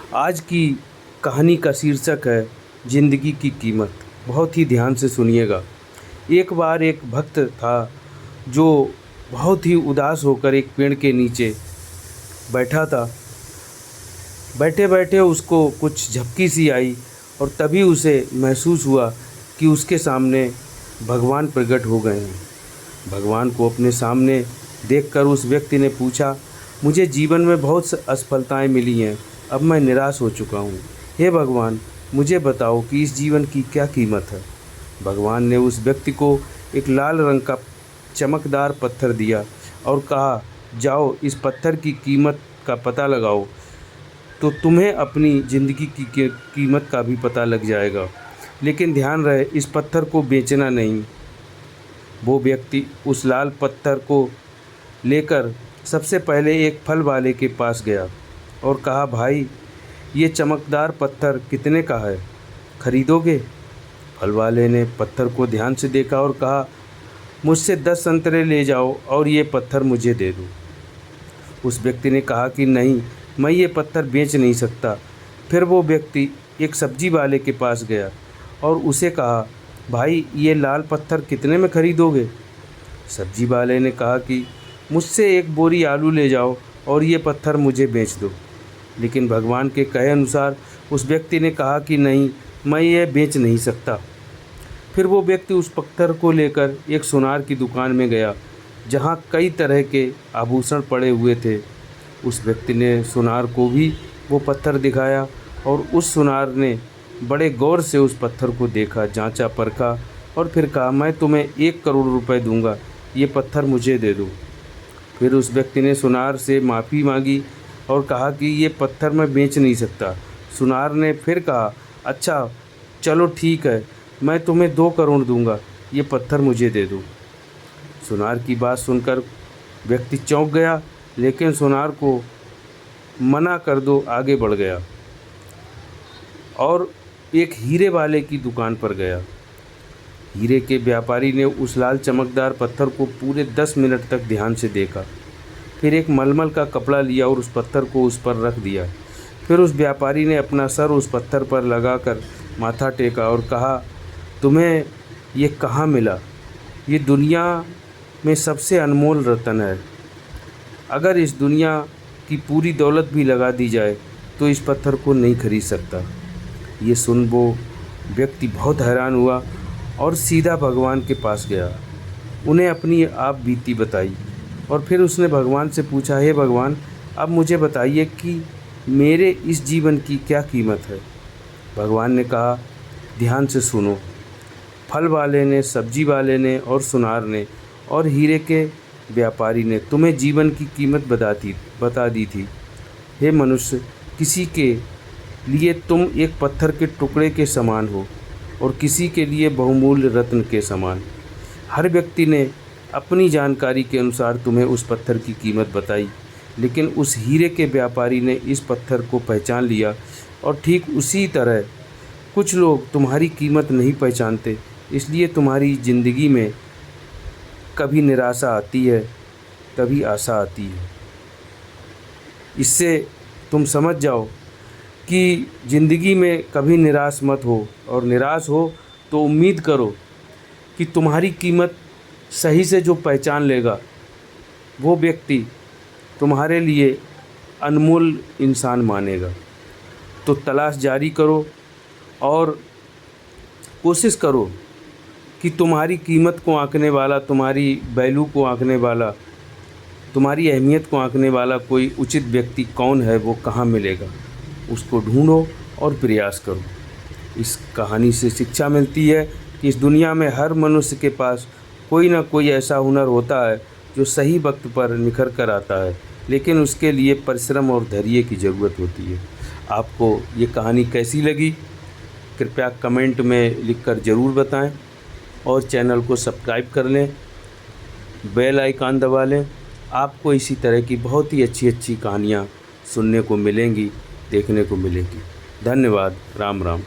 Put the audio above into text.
आज की कहानी का शीर्षक है ज़िंदगी की कीमत। बहुत ही ध्यान से सुनिएगा। एक बार एक भक्त था जो बहुत ही उदास होकर एक पेड़ के नीचे बैठा था। बैठे बैठे उसको कुछ झपकी सी आई और तभी उसे महसूस हुआ कि उसके सामने भगवान प्रकट हो गए हैं। भगवान को अपने सामने देखकर उस व्यक्ति ने पूछा, मुझे जीवन में बहुत असफलताएं मिली हैं, अब मैं निराश हो चुका हूँ। हे भगवान, मुझे बताओ कि इस जीवन की क्या कीमत है। भगवान ने उस व्यक्ति को एक लाल रंग का चमकदार पत्थर दिया और कहा, जाओ इस पत्थर की कीमत का पता लगाओ तो तुम्हें अपनी ज़िंदगी की कीमत का भी पता लग जाएगा। लेकिन ध्यान रहे, इस पत्थर को बेचना नहीं। वो व्यक्ति उस लाल पत्थर को लेकर सबसे पहले एक फल वाले के पास गया और कहा, भाई ये चमकदार पत्थर कितने का है, खरीदोगे? फल वाले ने पत्थर को ध्यान से देखा और कहा, मुझसे 10 संतरे ले जाओ और ये पत्थर मुझे दे दो। उस व्यक्ति ने कहा कि नहीं, मैं ये पत्थर बेच नहीं सकता। फिर वो व्यक्ति एक सब्जी वाले के पास गया और उसे कहा, भाई ये लाल पत्थर कितने में खरीदोगे? सब्जी वाले ने कहा कि मुझसे एक बोरी आलू ले जाओ और ये पत्थर मुझे बेच दो। लेकिन भगवान के कहे अनुसार उस व्यक्ति ने कहा कि नहीं, मैं ये बेच नहीं सकता। फिर वो व्यक्ति उस पत्थर को लेकर एक सुनार की दुकान में गया जहाँ कई तरह के आभूषण पड़े हुए थे। उस व्यक्ति ने सुनार को भी वो पत्थर दिखाया और उस सुनार ने बड़े गौर से उस पत्थर को देखा, जांचा परखा और फिर कहा, मैं तुम्हें 1 करोड़ रुपए दूंगा, ये पत्थर मुझे दे दो। फिर उस व्यक्ति ने सुनार से माफ़ी मांगी और कहा कि ये पत्थर मैं बेच नहीं सकता। सुनार ने फिर कहा, अच्छा चलो ठीक है, मैं तुम्हें 2 करोड़ दूंगा, ये पत्थर मुझे दे दो। सुनार की बात सुनकर व्यक्ति चौंक गया, लेकिन सुनार को मना कर दो आगे बढ़ गया और एक हीरे वाले की दुकान पर गया। हीरे के व्यापारी ने उस लाल चमकदार पत्थर को पूरे 10 मिनट तक ध्यान से देखा। फिर एक मलमल का कपड़ा लिया और उस पत्थर को उस पर रख दिया। फिर उस व्यापारी ने अपना सर उस पत्थर पर लगाकर माथा टेका और कहा, तुम्हें ये कहाँ मिला? ये दुनिया में सबसे अनमोल रत्न है। अगर इस दुनिया की पूरी दौलत भी लगा दी जाए तो इस पत्थर को नहीं खरीद सकता। ये सुन वो व्यक्ति बहुत हैरान हुआ और सीधा भगवान के पास गया। उन्हें अपनी आप बीती बताई और फिर उसने भगवान से पूछा, हे भगवान, अब मुझे बताइए कि मेरे इस जीवन की क्या कीमत है। भगवान ने कहा, ध्यान से सुनो। फल वाले ने, सब्जी वाले ने और सुनार ने और हीरे के व्यापारी ने तुम्हें जीवन की कीमत बता दी थी। हे मनुष्य, किसी के लिए तुम एक पत्थर के टुकड़े के समान हो और किसी के लिए बहुमूल्य रत्न के समान। हर व्यक्ति ने अपनी जानकारी के अनुसार तुम्हें उस पत्थर की कीमत बताई, लेकिन उस हीरे के व्यापारी ने इस पत्थर को पहचान लिया और ठीक उसी तरह कुछ लोग तुम्हारी कीमत नहीं पहचानते, इसलिए तुम्हारी ज़िंदगी में कभी निराशा आती है, कभी आशा आती है। इससे तुम समझ जाओ कि ज़िंदगी में कभी निराश मत हो और निराश हो तो उम्मीद करो कि तुम्हारी कीमत सही से जो पहचान लेगा वो व्यक्ति तुम्हारे लिए अनमोल इंसान मानेगा। तो तलाश जारी करो और कोशिश करो कि तुम्हारी कीमत को आंकने वाला, तुम्हारी वैल्यू को आंकने वाला, तुम्हारी अहमियत को आंकने वाला कोई उचित व्यक्ति कौन है, वो कहाँ मिलेगा। उसको ढूंढो और प्रयास करो। इस कहानी से शिक्षा मिलती है कि इस दुनिया में हर मनुष्य के पास कोई ना कोई ऐसा हुनर होता है जो सही वक्त पर निखर कर आता है, लेकिन उसके लिए परिश्रम और धैर्य की ज़रूरत होती है। आपको ये कहानी कैसी लगी कृपया कमेंट में लिखकर ज़रूर बताएं और चैनल को सब्सक्राइब कर लें, बेल आइकन दबा लें। आपको इसी तरह की बहुत ही अच्छी अच्छी कहानियाँ सुनने को मिलेंगी, देखने को मिलेंगी। धन्यवाद। राम राम।